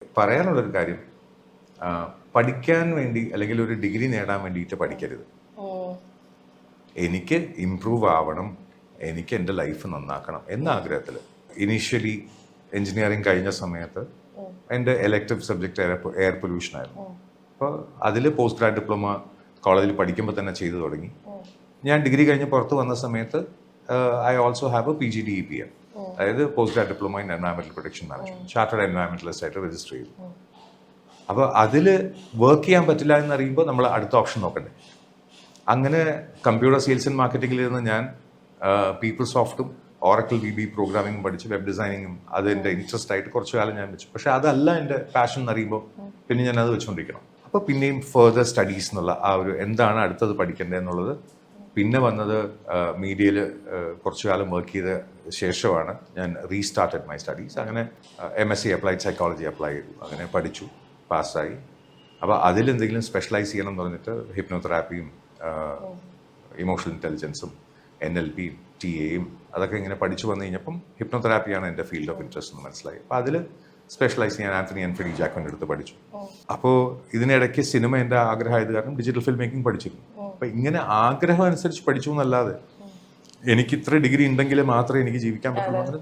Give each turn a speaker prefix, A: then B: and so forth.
A: പറയാനുള്ളൊരു കാര്യം, പഠിക്കാൻ വേണ്ടി അല്ലെങ്കിൽ ഒരു ഡിഗ്രി നേടാൻ വേണ്ടിയിട്ട് പഠിക്കരുത്. എനിക്ക് ഇമ്പ്രൂവ് ആവണം, എനിക്ക് എൻ്റെ ലൈഫ് നന്നാക്കണം എന്ന ആഗ്രഹത്തിൽ ഇനീഷ്യലി എൻജിനീയറിങ് കഴിഞ്ഞ സമയത്ത് എൻ്റെ എലക്റ്റീവ് സബ്ജക്റ്റ് എയർ പൊല്യൂഷൻ ആയിരുന്നു. അപ്പോൾ അതിൽ പോസ്റ്റ് ഗ്രാഡ് ഡിപ്ലോമ കോളേജിൽ പഠിക്കുമ്പോൾ തന്നെ ചെയ്തു തുടങ്ങി. ഞാൻ ഡിഗ്രി കഴിഞ്ഞ് പുറത്ത് വന്ന സമയത്ത് I also have a PGDEPM, അതായത് post grad diploma in environmental protection management, chartered environmentalist ആയിട്ട് രജിസ്റ്റർ ചെയ്തു. അപ്പോൾ അതിൽ വർക്ക് ചെയ്യാൻ പറ്റില്ല എന്നറിയുമ്പോൾ നമ്മൾ അടുത്ത ഓപ്ഷൻ നോക്കണ്ടേ. അങ്ങനെ കമ്പ്യൂട്ടർ സെയിൽസ് ആൻഡ് മാർക്കറ്റിംഗിൽ ഇരുന്ന് ഞാൻ പീപ്പിൾ സോഫ്റ്റും ഓറക്കിൾ VB പ്രോഗ്രാമിംഗും പഠിച്ച് വെബ് ഡിസൈനിങ്ങും അത് എൻ്റെ ഇൻട്രസ്റ്റ് ആയിട്ട് കുറച്ച് കാലം ഞാൻ വെച്ചു. പക്ഷെ അതല്ല എൻ്റെ പാഷൻ എന്നറിയുമ്പോൾ പിന്നെ ഞാൻ അത് വെച്ചുകൊണ്ടിരിക്കണം. അപ്പോൾ പിന്നെയും ഫെർദർ സ്റ്റഡീസ് എന്നുള്ള ആ ഒരു എന്താണ് അടുത്തത് പഠിക്കേണ്ടത് എന്നുള്ളത് പിന്നെ വന്നത് മീഡിയയിൽ കുറച്ചു കാലം വർക്ക് ചെയ്ത ശേഷമാണ് ഞാൻ റീസ്റ്റാർട്ടഡ് മൈ സ്റ്റഡീസ്. അങ്ങനെ MSc അപ്ലൈഡ് സൈക്കോളജി അപ്ലൈ ചെയ്തു, അങ്ങനെ പഠിച്ചു, പാസ്സായി. അപ്പോൾ അതിലെന്തെങ്കിലും സ്പെഷ്യലൈസ് ചെയ്യണം എന്ന് പറഞ്ഞിട്ട് ഹിപ്നോതെറാപ്പിയും ഇമോഷണൽ ഇൻ്റലിജൻസും NLPയും TA അതൊക്കെ ഇങ്ങനെ പഠിച്ചു വന്നു കഴിഞ്ഞപ്പം ഹിപ്നോതെറാപ്പിയാണ് എൻ്റെ ഫീൽഡ് ഓഫ് ഇൻട്രസ്റ്റ് എന്ന് മനസ്സിലായി. അപ്പോൾ അതിൽ സ്പെഷ്യലൈസ് ചെയ്യാൻ ആന്റണി ആൻഡ് ഫ്രെഡി ജാക്വൻ്റെ അടുത്ത് പഠിച്ചു. അപ്പോൾ ഇതിനിടയ്ക്ക് സിനിമ എൻ്റെ ആഗ്രഹമായത് കാരണം ഡിജിറ്റൽ ഫിൽം മേക്കിംഗ് പഠിച്ചിരുന്നു. അപ്പോൾ ഇങ്ങനെ ആഗ്രഹം അനുസരിച്ച് പഠിച്ചു എന്നല്ലാതെ എനിക്ക് ഇത്ര ഡിഗ്രി ഉണ്ടെങ്കിൽ മാത്രമേ എനിക്ക് ജീവിക്കാൻ പറ്റുള്ളൂ.